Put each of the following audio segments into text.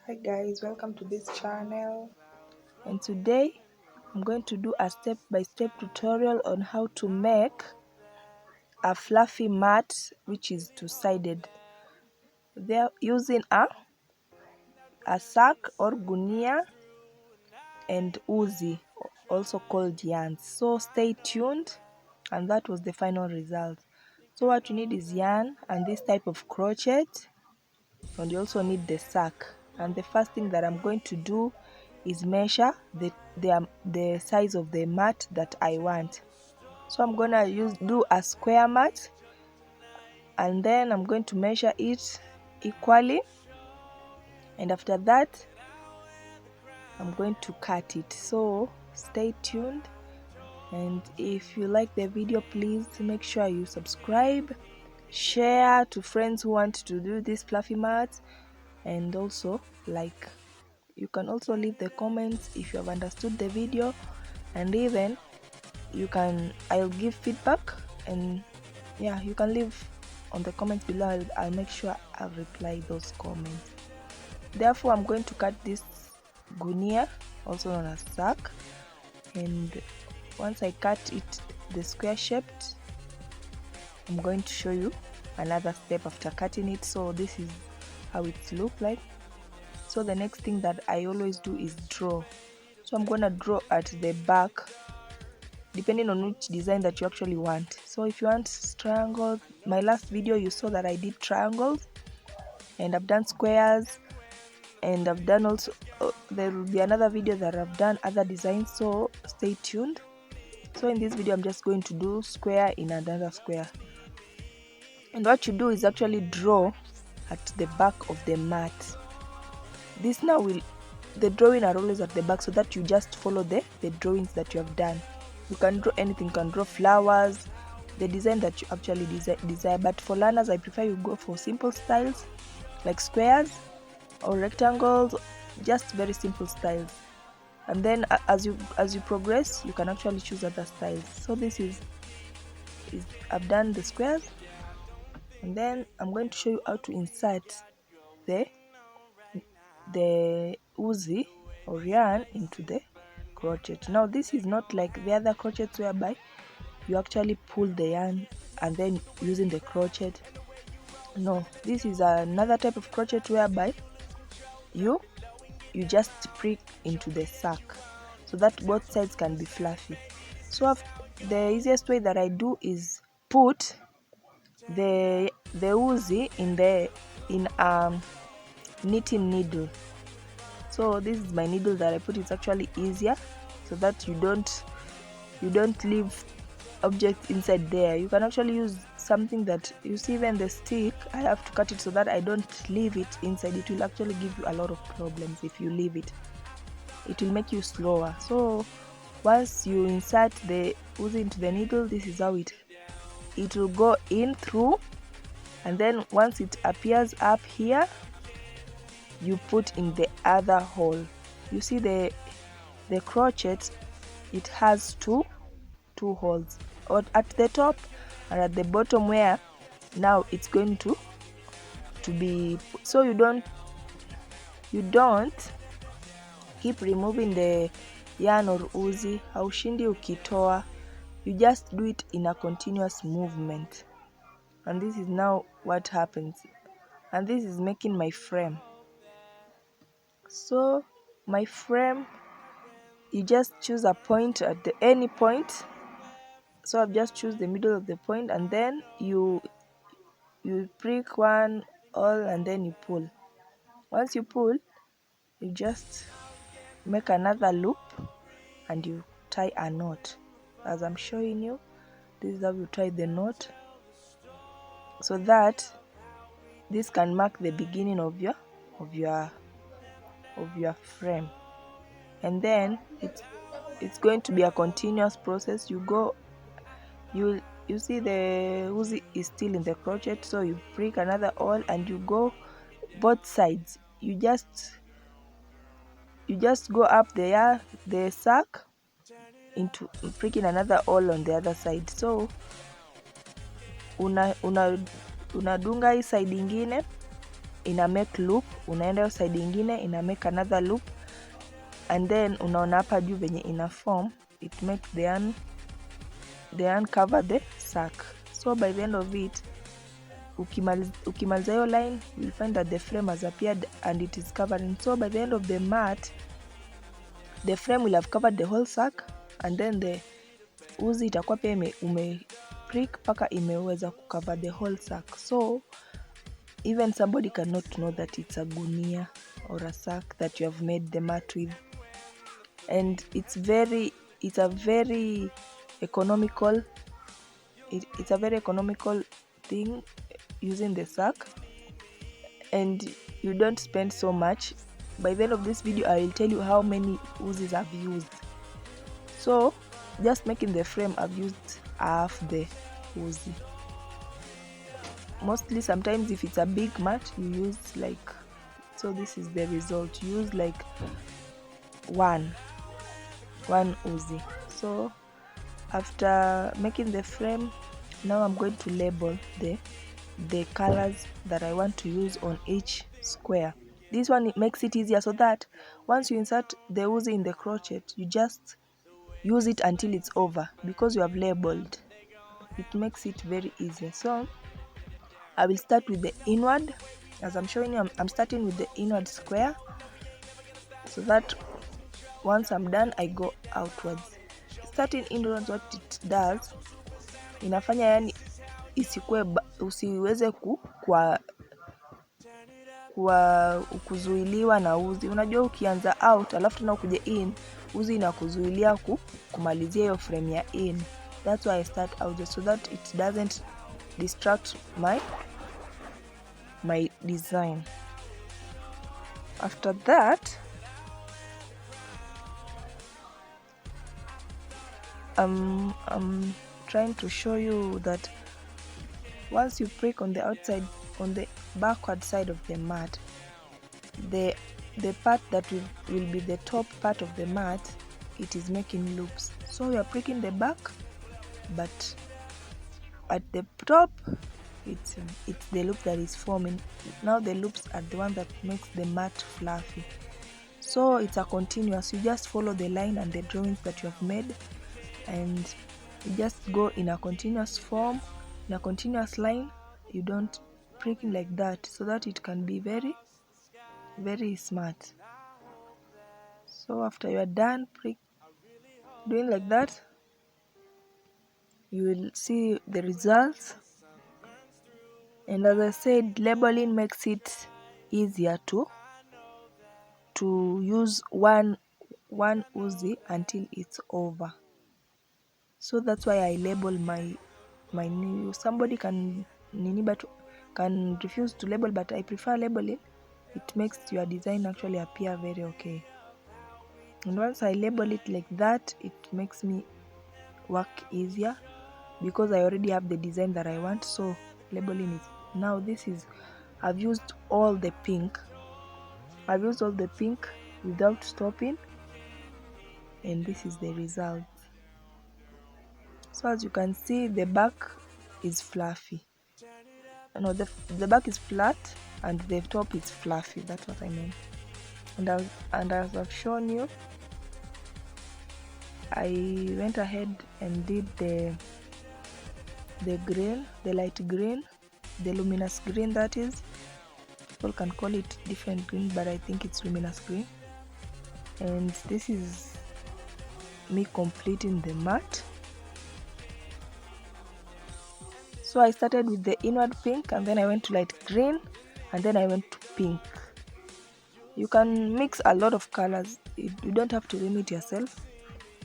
Hi guys, welcome to this channel. And today I'm going to do a step-by-step tutorial on how to make a fluffy mat which is two-sided. They're using a sack or gunia and uzi, also called yarns. So stay tuned, and that was the final result. So what you need is yarn and this type of crochet, and you also need the sack. And the first thing that I'm going to do is measure the size of the mat that I want. So I'm gonna do a square mat, and then I'm going to measure it equally, and after that I'm going to cut it. So stay tuned, and if you like the video, please make sure you subscribe, share to friends who want to do this fluffy mat, and also like. You can also leave the comments if you have understood the video, and even I'll give feedback, and yeah, you can leave on the comments below. I'll make sure I'll reply those comments. Therefore, I'm going to cut this gunia, also known as sack, and once I cut it the square shaped, I'm going to show you another step after cutting it. So this is how it looks like. So the next thing that I always do is draw. So I'm gonna draw at the back depending on which design that you actually want. So if you want triangles, my last video you saw that I did triangles, and I've done squares, and I've done also there will be another video that I've done other designs, so stay tuned. So in this video I'm just going to do square in another square, and what you do is actually draw at the back of the mat. This now will the drawing are always at the back, so that you just follow the drawings that you have done. You can draw anything, you can draw flowers, the design that you actually desire. But for learners, I prefer you go for simple styles like squares or rectangles, just very simple styles. And then as you progress, you can actually choose other styles. So this is I've done the squares, and then I'm going to show you how to insert the uzi or yarn into the crochet. Now this is not like the other crochets whereby you actually pull the yarn and then using the crochet. No, this is another type of crochet whereby you just prick into the sack so that both sides can be fluffy. So the easiest way that I do is put the uzi in knitting needle. So this is my needle that I put. It's actually easier so that you don't leave objects inside there. You can actually use something that you see, even the stick I have to cut it so that I don't leave it inside. It will actually give you a lot of problems if you leave it. It will make you slower. So once you insert the uzi into the needle, this is how it will go in through, and then once it appears up here, you put in the other hole. You see the crochet, it has two holes, or at the top and at the bottom, where now it's going to be, so you don't keep removing the yarn or uzi. Haushindi ukitoa, you just do it in a continuous movement, and this is now what happens. And this is making my frame. So my frame, you just choose a point at any point. So I've just choose the middle of the point, and then you prick one all, and then you pull. Once you pull, you just make another loop and you tie a knot. As I'm showing you, this is how you tie the knot, so that this can mark the beginning of your frame. And then it's going to be a continuous process. You see the uzi is still in the crochet, so you prick another awl and you go both sides. You just go up the sack into pricking another awl on the other side. So unadunga hii side ingine ina make loop, unaenda hiyo side ingine ina make another loop, and then unaona hapa juu venye ina form, it makes the uncover the sack. So by the end of it, ukimaliza hiyo line, you'll find that the frame has appeared and it is covering. So by the end of the mat, the frame will have covered the whole sack, and then the uzi itakuwa pia umeprick paka imeweza kucover the whole sack. So even somebody cannot know that it's a gunia or a sack that you have made the mat with. And it's a very economical, it's a very economical thing using the sack, and you don't spend so much. By the end of this video, I will tell you how many uzis I've used. So just making the frame, I've used half the uzi. Mostly, sometimes if it's a big mat, you use like, so this is the result, you use like one uzi. So after making the frame, now I'm going to label the colors that I want to use on each square. This one, it makes it easier so that once you insert the uzi in the crochet, you just use it until it's over, because you have labeled. It makes it very easy. So I will start with the inward. As I'm showing you, I'm starting with the inward square, so that once I'm done, I go outwards. Starting inwards, what it does, inafanya yani usiweze kuzuiliwa na uzi. Unajua ukianza out alafu tena ukuje in, uzi inakuzuilia kumalizia hiyo frame ya in. That's why I start out, so that it doesn't distract my design. After that, I'm trying to show you that once you prick on the outside, on the backward side of the mat, the part that will be the top part of the mat, it is making loops. So you are pricking the back, but at the top, it's the loop that is forming. Now the loops are the one that makes the mat fluffy. So it's a continuous, you just follow the line and the drawings that you have made, and you just go in a continuous form, in a continuous line. You don't pricking like that, so that it can be very, very smart. So after you are done doing like that, you will see the results. And as I said, labeling makes it easier to use one uzi until it's over. So that's why I label my new. Somebody can refuse to label, but I prefer labeling. It makes your design actually appear very okay. And once I label it like that, it makes me work easier, because I already have the design that I want. So labeling is now, I've used all the pink. I've used all the pink without stopping, and this is the result. So as you can see, the back is fluffy. No, the back is flat and the top is fluffy. That's what I mean. And as I've shown you, I went ahead and did the green, the light green, the luminous green, that is. People can call it different green, but I think it's luminous green. And this is me completing the mat. So I started with the inward pink, and then I went to light green, and then I went to pink. You can mix a lot of colors, you don't have to limit yourself.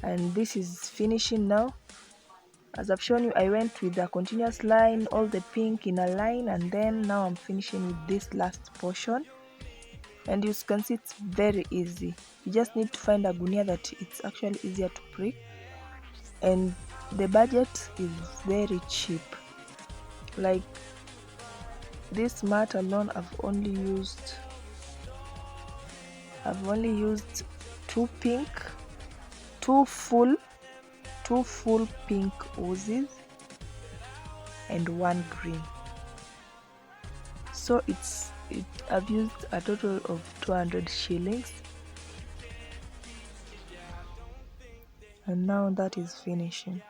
And this is finishing now. As I've shown you, I went with a continuous line, all the pink in a line, and then now I'm finishing with this last portion. And you can see it's very easy. You just need to find a gunia that it's actually easier to prick, and the budget is very cheap. Like this mat alone, I've only used two full pink uzis and one green. So it's I've used a total of 200 shillings, and now that is finishing.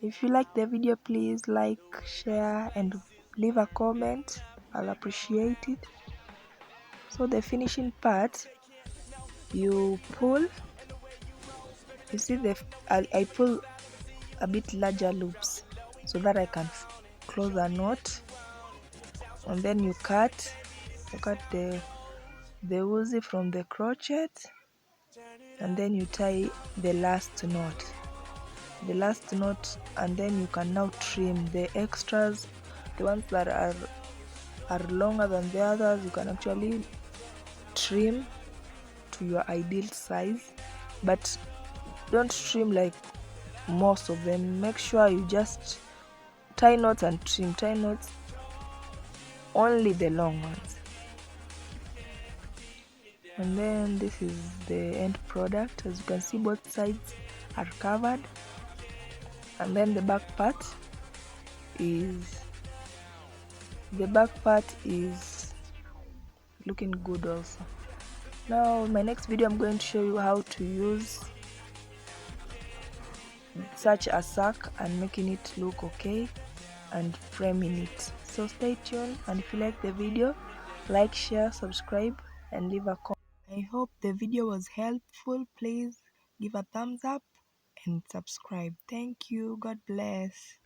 If you like the video, please like, share, and leave a comment. I'll appreciate it. So the finishing part, you pull, you see I pull a bit larger loops so that I can close a knot, and then you cut the Uzi from the crochet, and then you tie the last knot, and then you can now trim the extras, the ones that are longer than the others. You can actually trim to your ideal size, but don't trim like most of them. Make sure you just tie knots and trim, tie knots, only the long ones. And then this is the end product. As you can see, both sides are covered, and then the back part is looking good also. Now in my next video, I'm going to show you how to use such a sack and making it look okay and framing it. So stay tuned, and if you like the video, like, share, subscribe, and leave a comment. I hope the video was helpful. Please give a thumbs up and subscribe. Thank you. God bless.